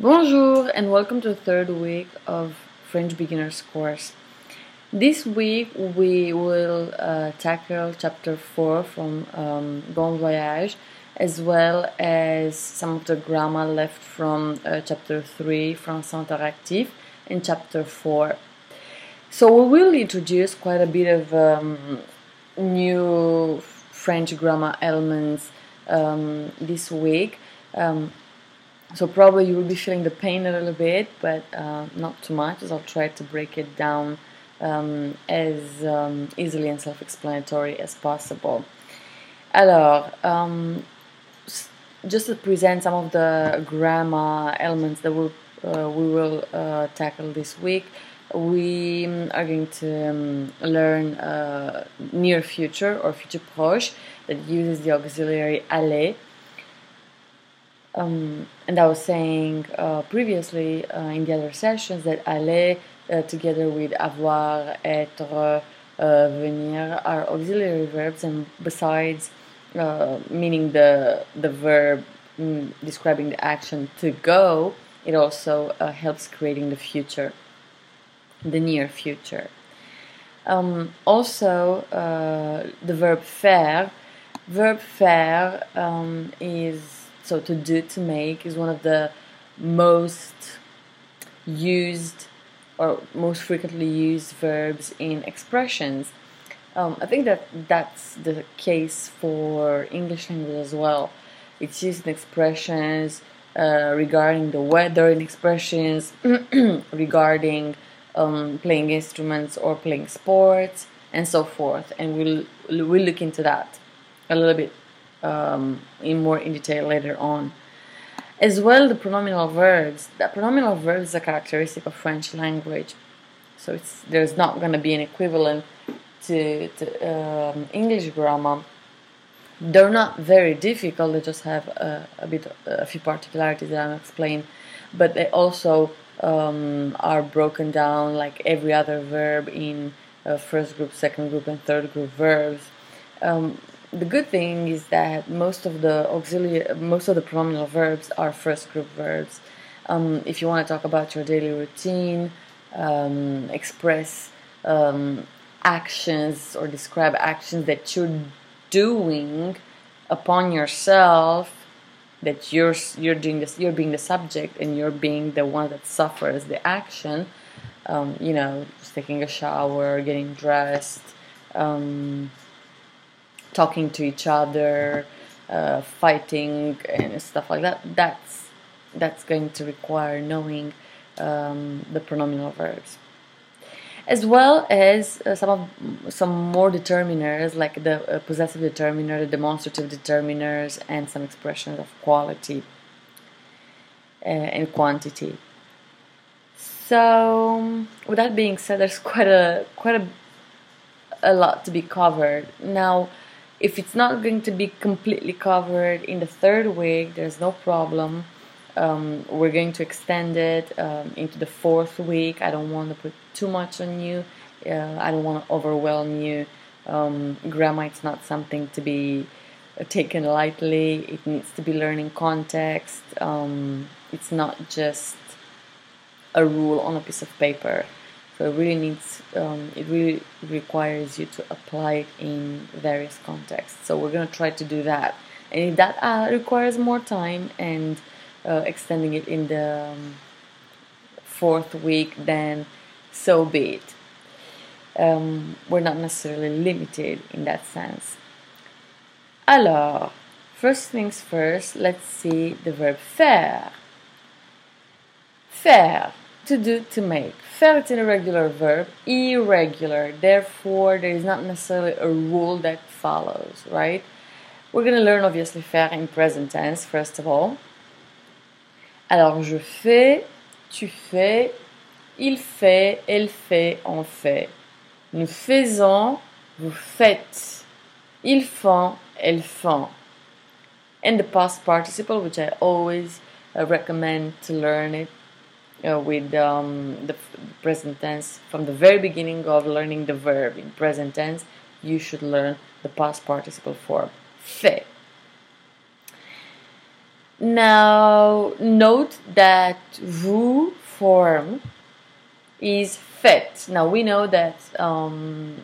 Bonjour and welcome to the third week of French Beginners course. This week we will tackle chapter 4 from Bon Voyage, as well as some of the grammar left from chapter 3, Français Interactif, and chapter 4. So we will introduce quite a bit of new French grammar elements this week. So probably you will be feeling the pain a little bit, but not too much, as I'll try to break it down as easily and self-explanatory as possible. Alors, just to present some of the grammar elements that we will tackle this week, we are going to learn near future or future proche that uses the auxiliary aller. And I was saying previously in the other sessions that aller together with avoir, être, venir are auxiliary verbs, and besides meaning the verb describing the action to go, it also helps creating the future, the near future. Also, the verb faire. Verb faire is so to do, to make, is one of the most used or most frequently used verbs in expressions. I think that's the case for English language as well. It's used in expressions regarding the weather, in expressions regarding playing instruments or playing sports, and so forth. And we'll look into that a little bit in more detail later on. As well, the pronominal verbs. The pronominal verbs is a characteristic of French language, so there's not going to be an equivalent to English grammar. They're not very difficult. They just have a few particularities that I'll explain, but they also are broken down like every other verb in first group, second group, and third group verbs. The good thing is that most of the pronominal verbs are first group verbs. If you want to talk about your daily routine, express actions or describe actions that you're doing upon yourself, that you're doing this, you're being the subject and you're being the one that suffers the action. Just taking a shower, getting dressed, talking to each other, fighting and stuff like that. That's going to require knowing the pronominal verbs, as well as some more determiners like the possessive determiner, the demonstrative determiners, and some expressions of quality and quantity. So, with that being said, there's quite a lot to be covered now. If it's not going to be completely covered in the third week, there's no problem. We're going to extend it into the fourth week. I don't want to put too much on you. I don't want to overwhelm you. Grammar is not something to be taken lightly. It needs to be learned in context. It's not just a rule on a piece of paper. So it really requires you to apply it in various contexts. So we're going to try to do that. And if that requires more time and extending it in the fourth week, then so be it. We're not necessarily limited in that sense. Alors, first things first, let's see the verb faire. Faire. To do, to make. Faire is an irregular verb, irregular, therefore there is not necessarily a rule that follows, right? We're going to learn obviously faire in present tense first of all. Alors je fais, tu fais, il fait, elle fait, on fait. Nous faisons, vous faites. Ils font, elles font. And the past participle, which I always recommend to learn it with the present tense. From the very beginning of learning the verb in present tense, you should learn the past participle form, fait. Now, note that vous form is fait. Now, we know that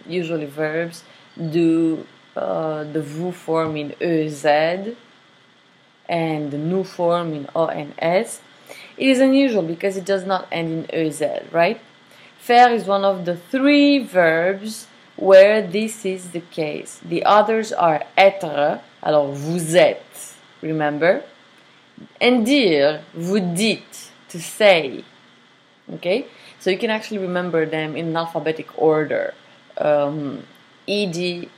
usually verbs do the vous form in EZ and the nous form in ONS. It is unusual because it does not end in EZ, right? Faire is one of the 3 verbs where this is the case. The others are être, alors vous êtes, remember? And dire, vous dites, to say. Okay? So you can actually remember them in alphabetic order. D,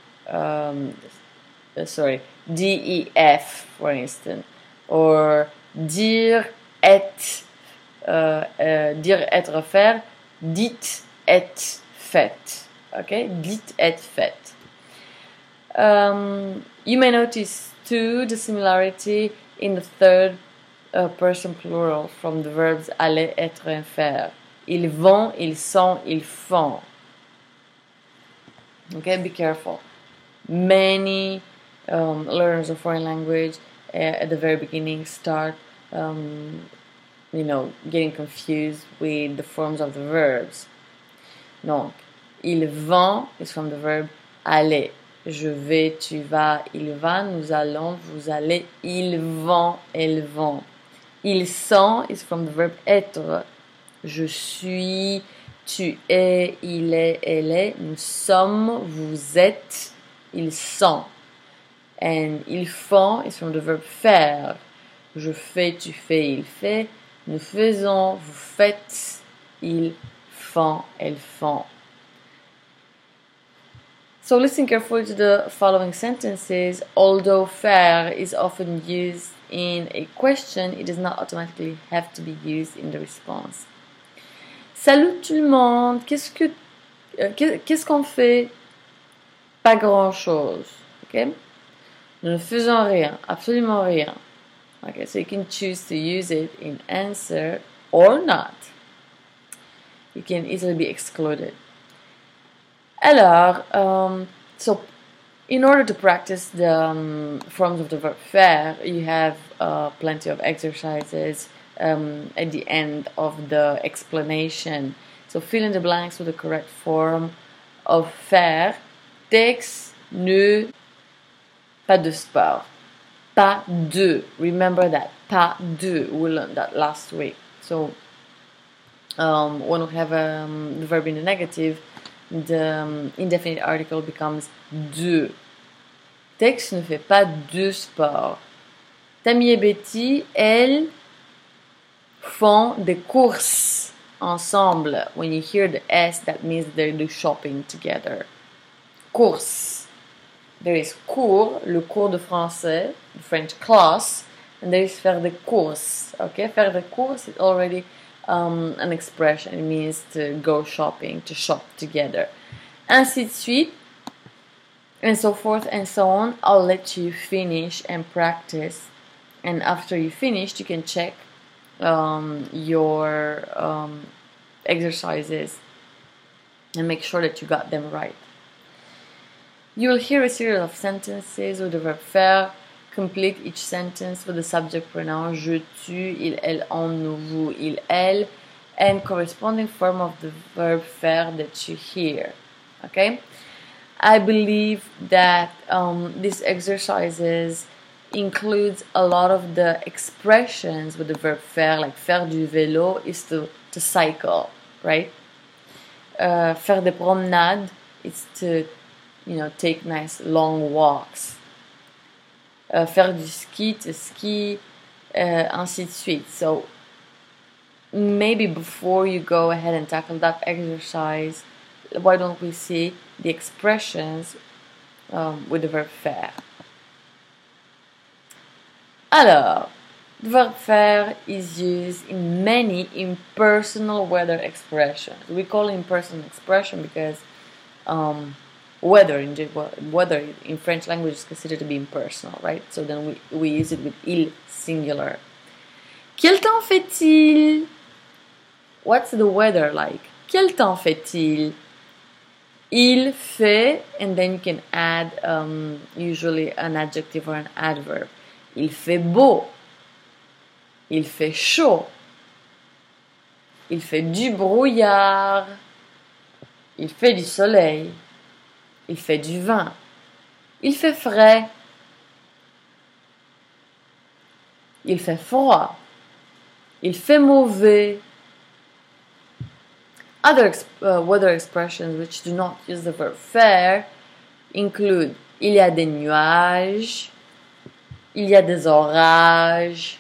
E, F, for instance. Or dire, être, faire, dites, et, fait. Okay? Dites, et, fait. You may notice too the similarity in the third person plural from the verbs aller, être, et faire. Ils vont, ils sont, ils font. Okay, be careful. Many learners of foreign language at the very beginning start, getting confused with the forms of the verbs. Donc, ils vont is from the verb aller. Je vais, tu vas, il va, nous allons, vous allez, ils vont, elles vont. Ils sont is from the verb être. Je suis, tu es, il est, elle est. Nous sommes, vous êtes, ils sont. And ils font is from the verb faire. Je fais, tu fais, il fait. Nous faisons, vous faites, ils font, elles font. So listen carefully to the following sentences. Although faire is often used in a question, it does not automatically have to be used in the response. Salut tout le monde, qu'est-ce qu'on fait? Pas grand-chose. Okay? Nous ne faisons rien, absolument rien. Okay, so you can choose to use it in answer or not. You can easily be excluded. Alors, so in order to practice the forms of the verb faire, you have plenty of exercises at the end of the explanation. So fill in the blanks with the correct form of faire. Texte, ne, pas de sport. Pas de. Remember that. Pas de. We learned that last week. So when we have the verb in the negative, the indefinite article becomes de. Tex ne fait pas de sport. Tammy et Betty, elles font des courses ensemble. When you hear the S, that means they do shopping together. Course. There is cours, le cours de français, the French class, and there is faire des courses. Okay, faire des courses is already an expression. It means to go shopping, to shop together. Ainsi de suite, and so forth and so on. I'll let you finish and practice. And after you finished, you can check your exercises and make sure that you got them right. You will hear a series of sentences with the verb faire. Complete each sentence with the subject pronoun je, tu, il, elle, on, nous, vous, il, elle, and corresponding form of the verb faire that you hear. Okay? I believe that these exercises includes a lot of the expressions with the verb faire, like faire du vélo is to cycle, right? Faire des promenades is to take nice long walks. Faire du ski, to ski, ainsi de suite. So maybe before you go ahead and tackle that exercise, why don't we see the expressions with the verb faire? Alors, the verb faire is used in many impersonal weather expressions. We call it impersonal expression because weather in French language is considered to be impersonal, right? So then we use it with il singular. Quel temps fait-il? What's the weather like? Quel temps fait-il? Il fait, and then you can add usually an adjective or an adverb. Il fait beau. Il fait chaud. Il fait du brouillard. Il fait du soleil. Il fait du vin. Il fait frais. Il fait froid. Il fait mauvais. Other weather expressions which do not use the verb faire include il y a des nuages, il y a des orages,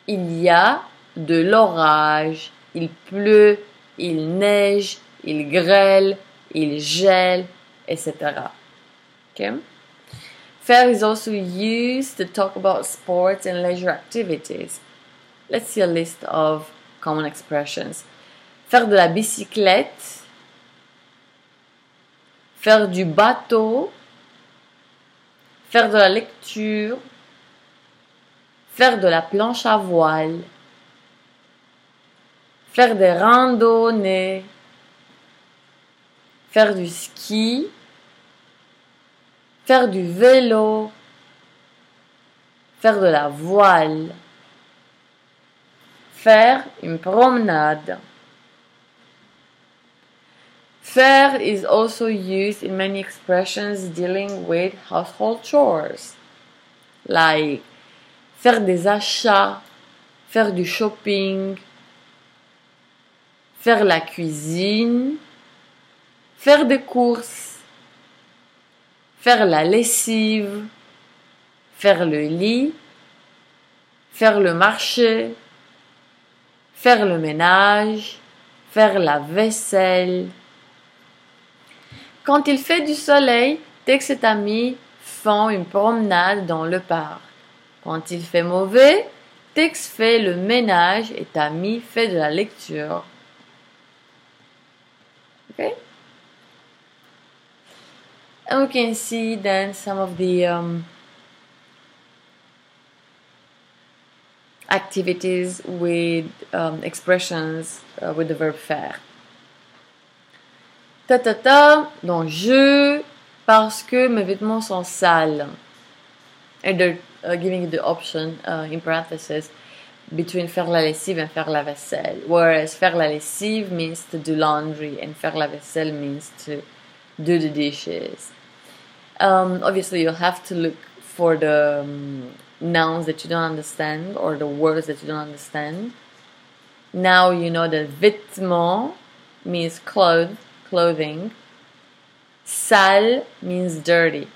il y a de l'orage, il pleut, il neige, il grêle, il gèle, etc. Okay? Faire is also used to talk about sports and leisure activities. Let's see a list of common expressions. Faire de la bicyclette, faire du bateau, faire de la lecture, faire de la planche à voile, faire des randonnées, faire du ski, faire du vélo, faire de la voile, faire une promenade. Faire is also used in many expressions dealing with household chores, like faire des achats, faire du shopping, faire la cuisine, faire des courses, faire la lessive, faire le lit, faire le marché, faire le ménage, faire la vaisselle. Quand il fait du soleil, Tex et Tammy font une promenade dans le parc. Quand il fait mauvais, Tex fait le ménage et Tammy fait de la lecture. Okay? And we can see then some of the activities with expressions with the verb faire. Donc je, parce que mes vêtements sont sales. And they're giving you the option in parentheses between faire la lessive and faire la vaisselle. Whereas faire la lessive means to do laundry and faire la vaisselle means to do the dishes. Obviously, you'll have to look for the nouns that you don't understand or the words that you don't understand. Now you know that vêtements means clothing. Sale means dirty.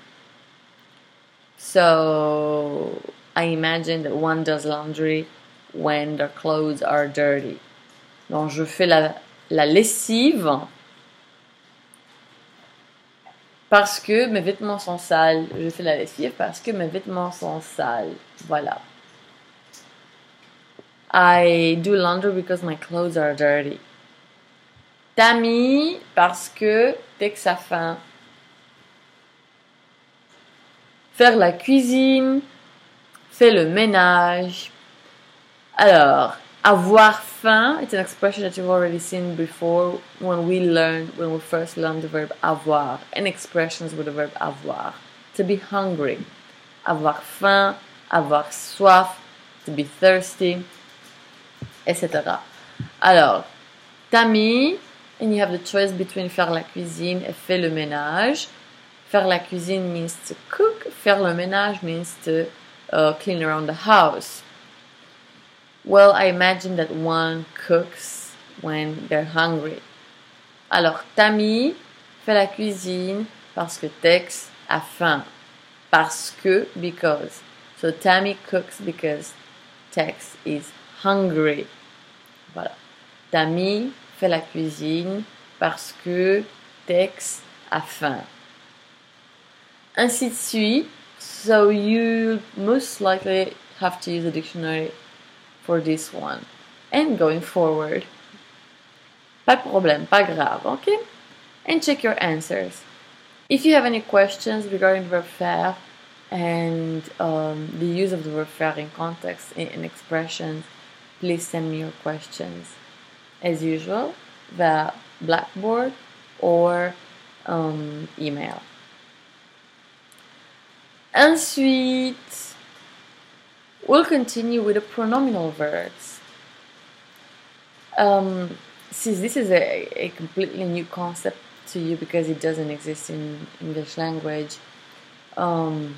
So I imagine that one does laundry when their clothes are dirty. Donc je fais la lessive parce que mes vêtements sont sales. Je fais la lessive parce que mes vêtements sont sales. Voilà. I do laundry because my clothes are dirty. Tammy, parce que Tex a faim. Faire la cuisine, faire le ménage. Alors, avoir faim, it's an expression that you've already seen before when we first learned the verb avoir, and expressions with the verb avoir. To be hungry. Avoir faim, avoir soif, to be thirsty, etc. Alors, Tammy, and you have the choice between faire la cuisine et faire le ménage. Faire la cuisine means to cook. Faire le ménage means to clean around the house. Well, I imagine that one cooks when they're hungry. Alors, Tammy fait la cuisine parce que Tex a faim. Parce que, because. So, Tammy cooks because Tex is hungry. Voilà. Tammy fait la cuisine parce que Tex a faim. Ainsi de suite. So you most likely have to use a dictionary for this one. And going forward. Pas de problème, pas grave, okay? And check your answers. If you have any questions regarding the verb faire and the use of the verb faire in context, in expressions, please send me your questions. As usual, via Blackboard or email. Ensuite, We'll continue with the pronominal verbs. Since this is a completely new concept to you because it doesn't exist in English language, well,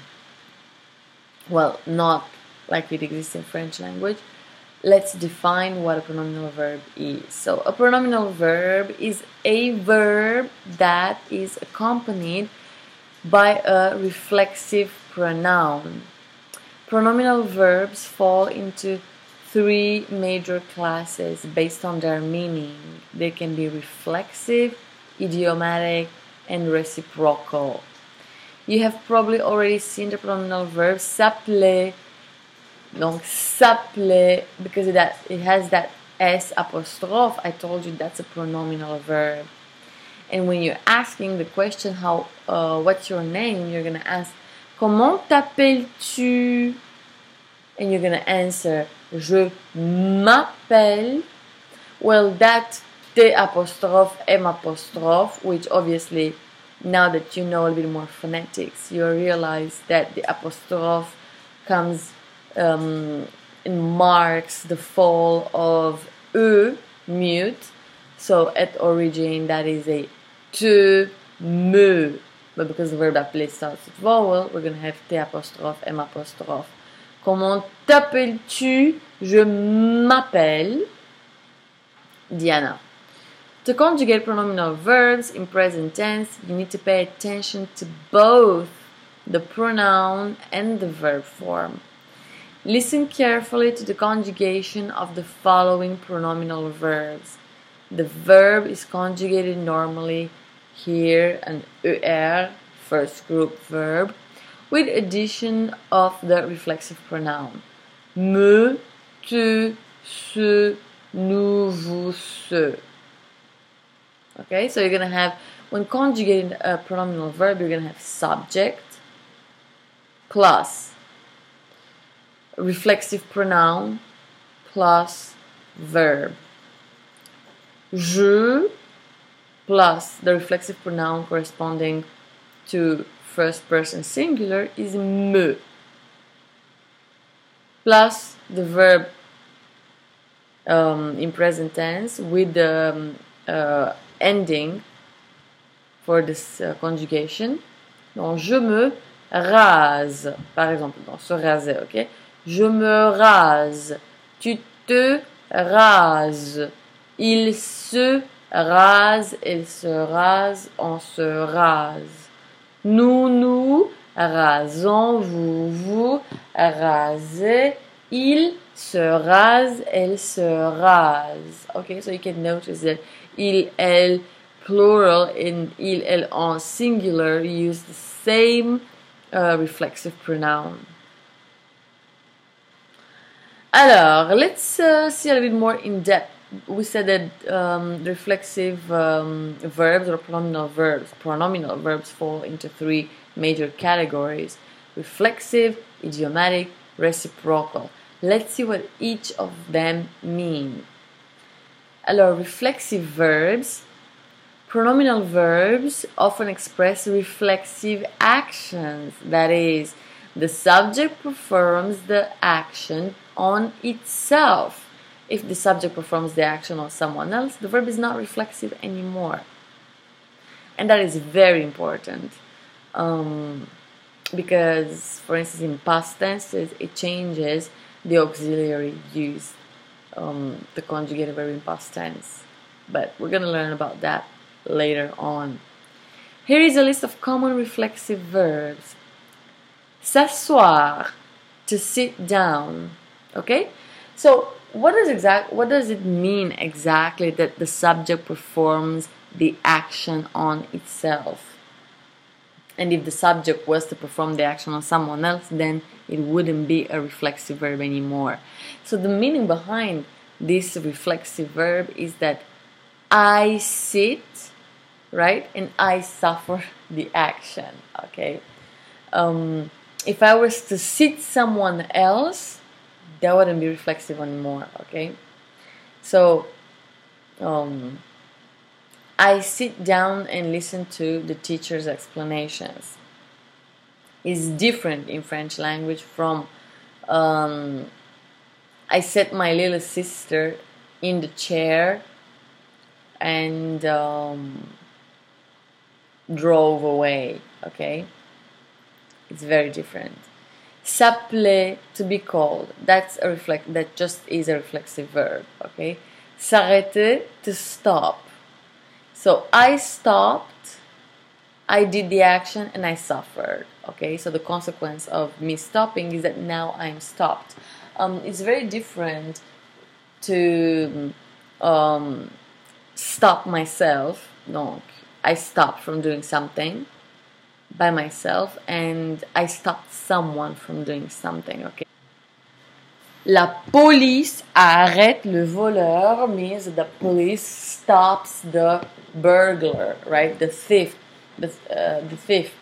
not like it exists in French language, let's define what a pronominal verb is. So a pronominal verb is a verb that is accompanied by a reflexive pronoun. Pronominal verbs fall into three major classes based on their meaning. They can be reflexive, idiomatic, and reciprocal. You have probably already seen the pronominal verb s'appeler. Donc s'appeler, because it has that S apostrophe, I told you that's a pronominal verb. And when you're asking the question, what's your name? You're gonna ask, comment t'appelles-tu? And you're gonna answer, je m'appelle. Well, that T apostrophe, M apostrophe, which obviously, now that you know a little bit more phonetics, you realize that the apostrophe comes and marks the fall of E, mute. So at origin, that is a te, me. But because the verb appeler starts with vowel, we're going to have T apostrophe, M apostrophe. Comment t'appelles-tu? Je m'appelle Diana. To conjugate pronominal verbs in present tense, you need to pay attention to both the pronoun and the verb form. Listen carefully to the conjugation of the following pronominal verbs. The verb is conjugated normally here, an ER, first group verb, with addition of the reflexive pronoun. Me, tu, ce, nous, vous, ce. Okay, so you're going to have, when conjugating a pronominal verb, you're going to have subject plus reflexive pronoun plus verb. Je plus the reflexive pronoun corresponding to first person singular is me, plus the verb in present tense with the ending for this conjugation. Donc, je me rase, par exemple, dans se raser, ok? Je me rase, tu te rases, il se rase, elle se rase, on se rase. Nous nous rasons, vous vous rasez, il se rase, elle se rase. Okay, so you can notice that il, elle, plural, and il, elle, en singular use the same reflexive pronoun. Alors, let's see a little bit more in depth. We said that reflexive verbs or pronominal verbs fall into three major categories: reflexive, idiomatic, reciprocal. Let's see what each of them mean. Alors, reflexive verbs. Pronominal verbs often express reflexive actions. That is, the subject performs the action on itself. If the subject performs the action on someone else, the verb is not reflexive anymore. And that is very important. Because, for instance, in past tenses, it changes the auxiliary used, the conjugated verb in past tense. But we're going to learn about that later on. Here is a list of common reflexive verbs. S'asseoir, to sit down. Okay? So, what does it mean exactly that the subject performs the action on itself? And if the subject was to perform the action on someone else, then it wouldn't be a reflexive verb anymore. So the meaning behind this reflexive verb is that I sit, right, and I suffer the action, okay? If I was to sit someone else, that wouldn't be reflexive anymore, okay? So, I sit down and listen to the teacher's explanations. It's different in French language from I set my little sister in the chair and drove away. Okay, it's very different. S'appeler, to be called. That just is a reflexive verb. Okay. S'arrêter, to stop. So I stopped, I did the action, and I suffered. Okay. So the consequence of me stopping is that now I'm stopped. It's very different to stop myself. Donc, I stopped from doing something by myself, and I stopped someone from doing something. Okay. La police arrête le voleur means the police stops the burglar, right? The thief, the thief.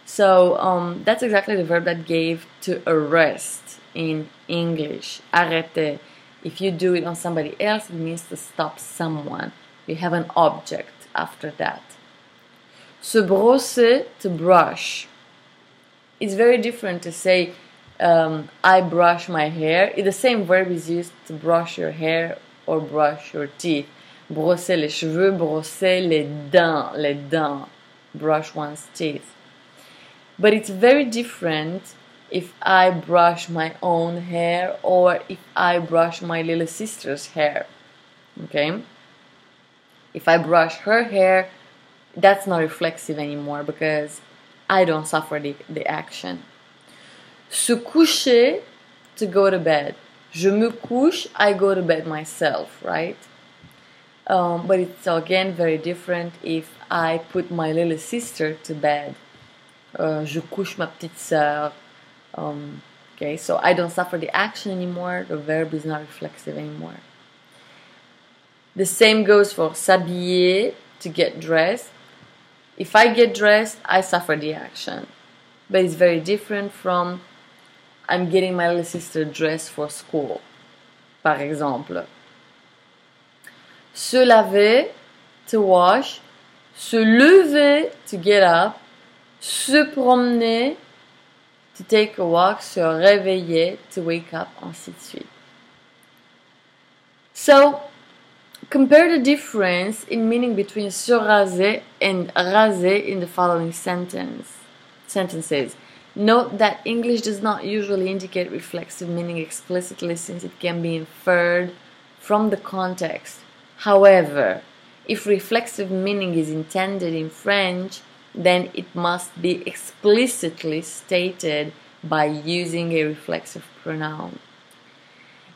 So that's exactly the verb that gave to arrest in English. Arrêter. If you do it on somebody else, it means to stop someone. You have an object after that. Se brosser, to brush. It's very different to say I brush my hair. The same verb is used to brush your hair or brush your teeth. Brosser les cheveux, brosser les dents. Les dents. Brush one's teeth. But it's very different if I brush my own hair or if I brush my little sister's hair. Okay? If I brush her hair, that's not reflexive anymore because I don't suffer the action. Se coucher, to go to bed. Je me couche, I go to bed myself, right? But it's again very different if I put my little sister to bed. Je couche ma petite sœur. Okay, so I don't suffer the action anymore. The verb is not reflexive anymore. The same goes for s'habiller, to get dressed. If I get dressed, I suffer the action. But it's very different from I'm getting my little sister dressed for school, par exemple. Se laver, to wash. Se lever, to get up. Se promener, to take a walk. Se réveiller, to wake up, ainsi de suite. So, compare the difference in meaning between se raser and raser in the following sentences. Note that English does not usually indicate reflexive meaning explicitly since it can be inferred from the context. However, if reflexive meaning is intended in French, then it must be explicitly stated by using a reflexive pronoun.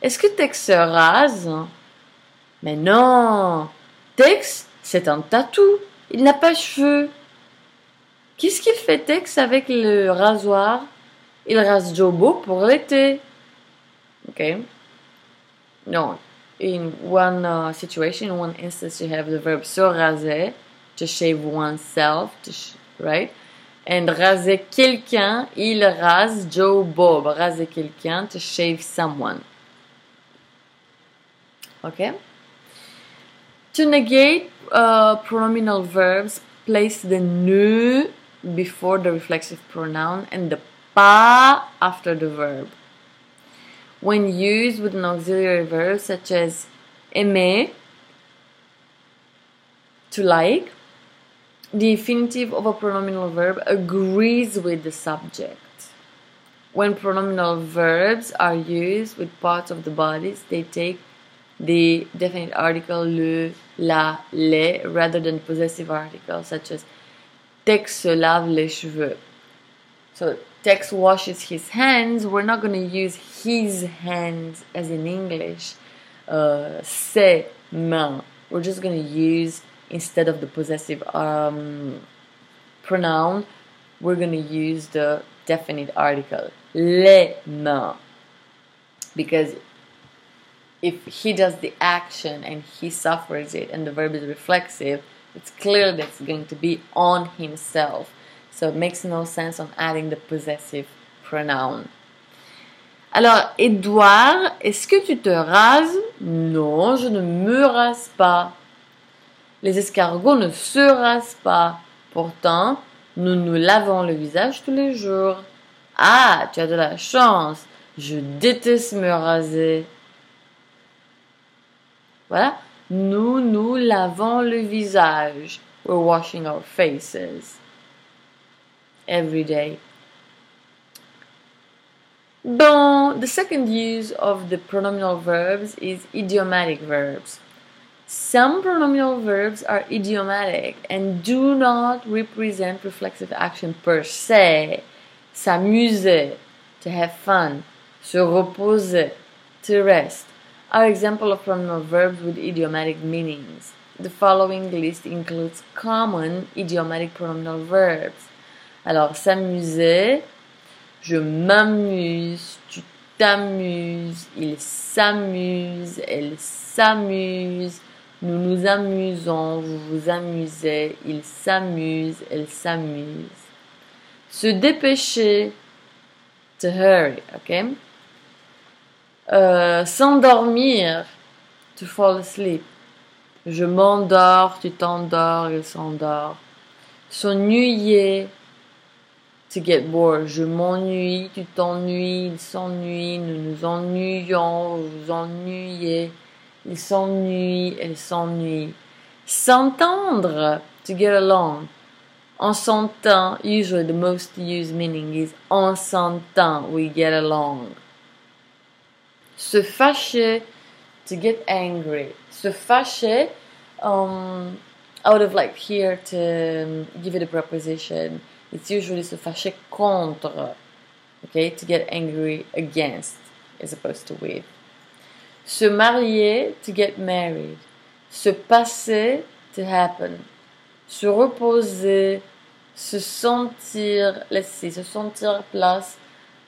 Est-ce que Tex se rase? Mais non! Tex, c'est un tatou. Il n'a pas de cheveux. Qu'est-ce qu'il fait Tex avec le rasoir? Il rase Jobo pour l'été. Okay. No. In one situation, in one instance, you have the verb se raser, to shave oneself, right? And raser quelqu'un, il rase Joe Bob. Raser quelqu'un, to shave someone. Okay? To negate pronominal verbs, place the ne before the reflexive pronoun and the pas after the verb. When used with an auxiliary verb such as aimer, to like, the infinitive of a pronominal verb agrees with the subject. When pronominal verbs are used with parts of the bodies, they take the definite article le, la, les rather than possessive articles such as Tex se lave les cheveux. So Tex washes his hands. We're not going to use his hands as in English. Ses mains. We're just going to use, instead of the possessive pronoun, we're going to use the definite article les mains. Because if he does the action and he suffers it and the verb is reflexive, it's clear that it's going to be on himself. So it makes no sense on adding the possessive pronoun. Alors, Edouard, est-ce que tu te rases? Non, je ne me rase pas. Les escargots ne se rasent pas. Pourtant, nous nous lavons le visage tous les jours. Ah, tu as de la chance. Je déteste me raser. Voilà. Nous nous lavons le visage. We're washing our faces every day. Bon, the second use of the pronominal verbs is idiomatic verbs. Some pronominal verbs are idiomatic and do not represent reflexive action per se. S'amuser, to have fun. Se reposer, to rest, are examples of pronominal verbs with idiomatic meanings. The following list includes common idiomatic pronominal verbs. Alors, s'amuser, je m'amuse, tu t'amuses, il s'amuse, elle s'amuse, nous nous amusons, vous vous amusez, il s'amuse, elle s'amuse. Se dépêcher, to hurry, ok? S'endormir, to fall asleep. Je m'endors, tu t'endors, il s'endort. S'ennuyer, to get bored. Je m'ennuie, tu t'ennuies, il s'ennuie, nous nous ennuyons, vous vous ennuyez, il s'ennuie, elle s'ennuie. S'entendre, to get along. On s'entend, usually the most used meaning is on s'entend, we get along. Se fâcher, to get angry. Se fâcher, I would have liked here to give it a preposition. It's usually se fâcher contre, okay, to get angry against, as opposed to with. Se marier, to get married. Se passer, to happen. Se reposer, se sentir, let's see, se sentir plus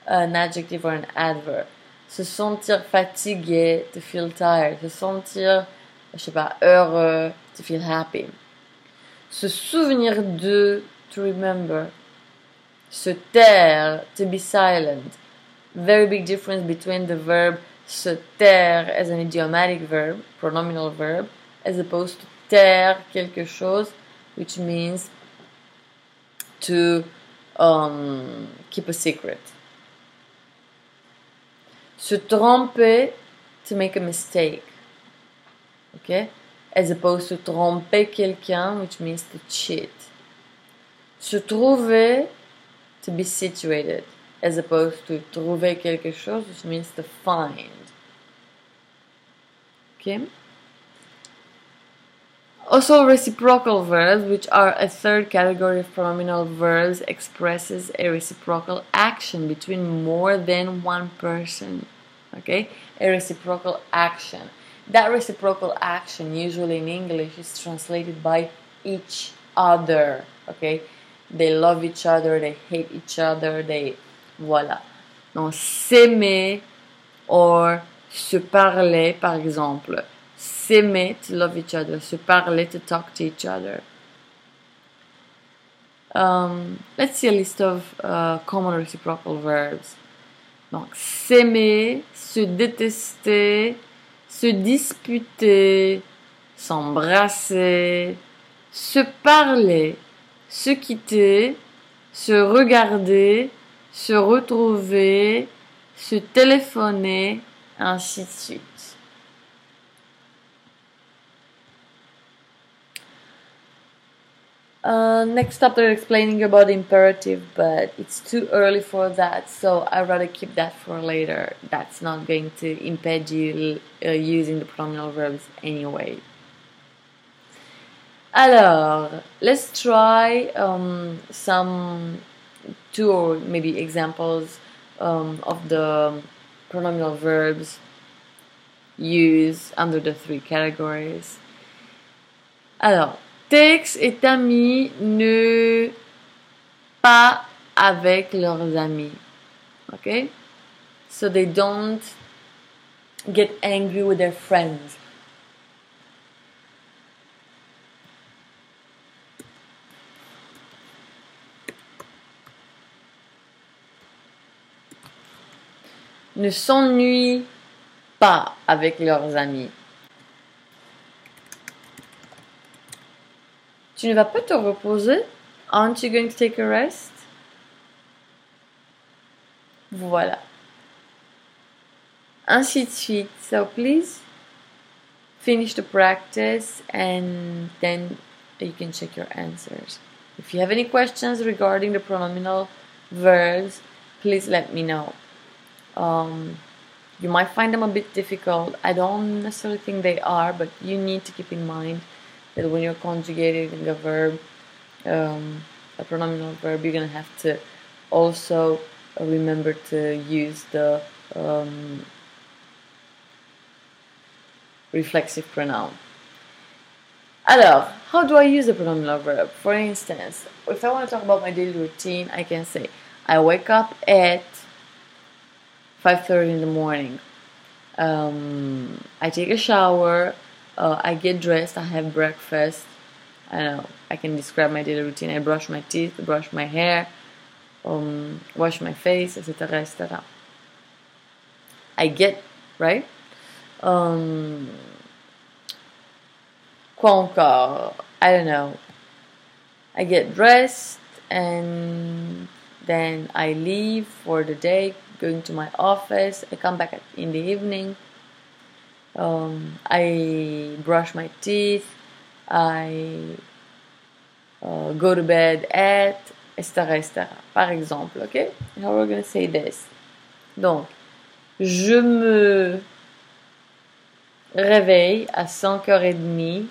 an adjective or an adverb. Se sentir fatigué, to feel tired. Se sentir, je sais pas, heureux, to feel happy. Se souvenir de, to remember. Se taire, to be silent. Very big difference between the verb se taire as an idiomatic verb, pronominal verb, as opposed to taire quelque chose, which means to keep a secret. Se tromper, to make a mistake. Okay? As opposed to tromper quelqu'un, which means to cheat. Se trouver, to be situated. As opposed to trouver quelque chose, which means to find. Okay? Also, reciprocal verbs, which are a third category of pronominal verbs, expresses a reciprocal action between more than one person. Okay? A reciprocal action. That reciprocal action, usually in English, is translated by each other. Okay? They love each other, they hate each other, they... Voilà. Donc, s'aimer or se parler, par exemple. S'aimer, to love each other. Se parler, to talk to each other. Let's see a list of common reciprocal verbs. Donc, s'aimer, se détester, se disputer, s'embrasser, se parler, se quitter, se regarder, se retrouver, se téléphoner, ainsi de suite. Next up, they're explaining about imperative, but it's too early for that, so I'd rather keep that for later. That's not going to impede you using the pronominal verbs anyway. Alors, let's try some two or maybe examples of the pronominal verbs used under the three categories. Alors, Tex et Tammy ne pas avec leurs amis. Okay? So they don't get angry with their friends. Ne s'ennuient pas avec leurs amis. Tu ne vas pas te reposer? Aren't you going to take a rest? Voilà. ainsi de suite. So please finish the practice and then you can check your answers. If you have any questions regarding the pronominal verbs, please let me know. You might find them a bit difficult. I don't necessarily think they are, but you need to keep in mind that when you're conjugating a verb, a pronominal verb, you're gonna have to also remember to use the reflexive pronoun. Alors, how do I use the pronominal verb? For instance, if I want to talk about my daily routine, I can say I wake up at 5:30 in the morning. I take a shower, I get dressed, I have breakfast. I don't know, I can describe my daily routine. I brush my teeth, brush my hair, wash my face, etc., etc. I get, right? Quoi encore? I don't know. I get dressed and then I leave for the day, going to my office. I come back in the evening. I brush my teeth. I go to bed at, etc., etc. Par exemple, okay? Now we're going to say this. Donc, je me réveille à 5h30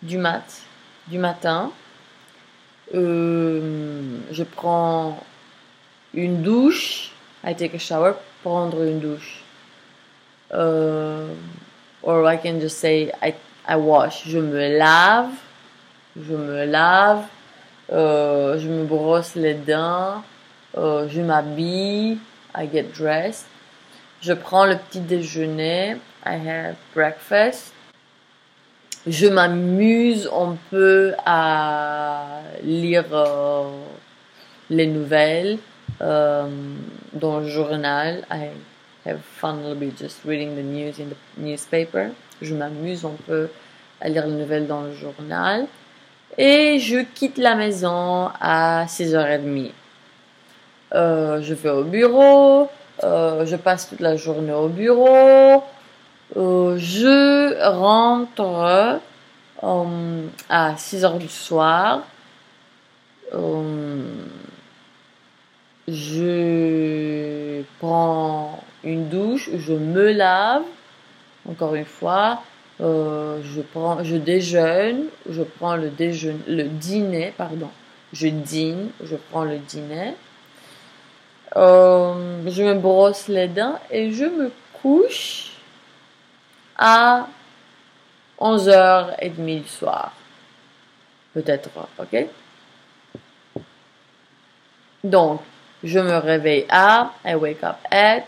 du matin. Je prends une douche. I take a shower. Prendre une douche. Or I can just say I wash. Je me lave. Je me brosse les dents. Je m'habille. I get dressed. Je prends le petit déjeuner. I have breakfast. Je m'amuse un peu à lire les nouvelles dans le journal. I have fun a little bit just reading the news in the newspaper. Je m'amuse un peu à lire les nouvelles dans le journal. Et je quitte la maison à 6h30. Je vais au bureau. Je passe toute la journée au bureau. Je rentre à 6h du soir. Je prends une douche, je me lave, encore une fois, je déjeune, je prends le dîner, pardon, je dîne, je prends le dîner, je me brosse les dents et je me couche à 11h30 du soir. Peut-être, ok? Donc, je me réveille à, I wake up at,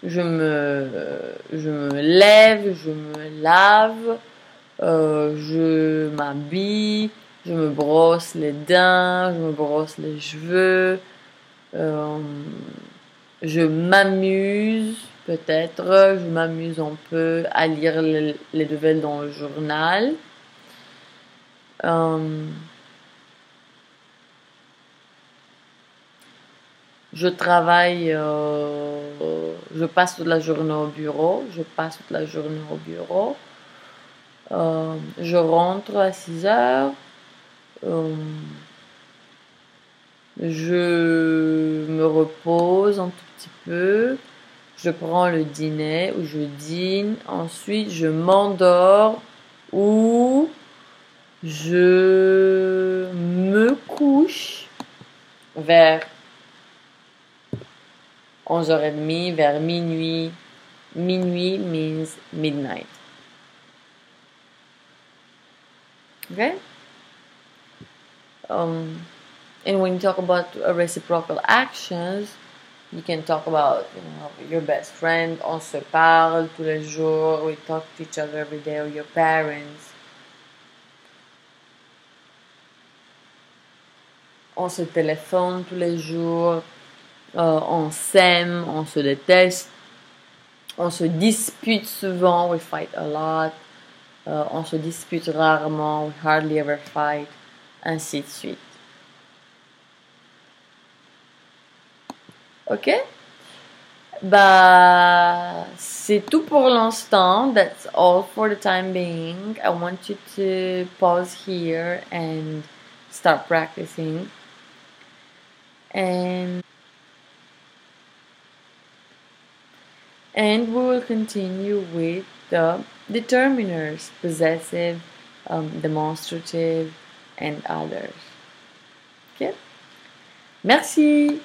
je me lève, je me lave, je m'habille, je me brosse les dents, je me brosse les cheveux, je m'amuse, peut-être, je m'amuse un peu à lire les nouvelles dans le journal. Je travaille, je passe toute la journée au bureau. Je rentre à 6h. Je me repose un tout petit peu. Je prends le dîner ou je dîne. Ensuite, je m'endors ou je me couche vers 11h30, vers minuit. Minuit means midnight. Okay? And when you talk about reciprocal actions, you can talk about, your best friend. On se parle tous les jours. We talk to each other every day, or your parents. On se téléphone tous les jours. On s'aime, on se déteste. On se dispute souvent. We fight a lot. On se dispute rarement. We hardly ever fight. Ainsi de suite. Ok? Bah, c'est tout pour l'instant. That's all for the time being. I want you to pause here and start practicing. And we will continue with the determiners, possessive, demonstrative, and others. Okay? Merci!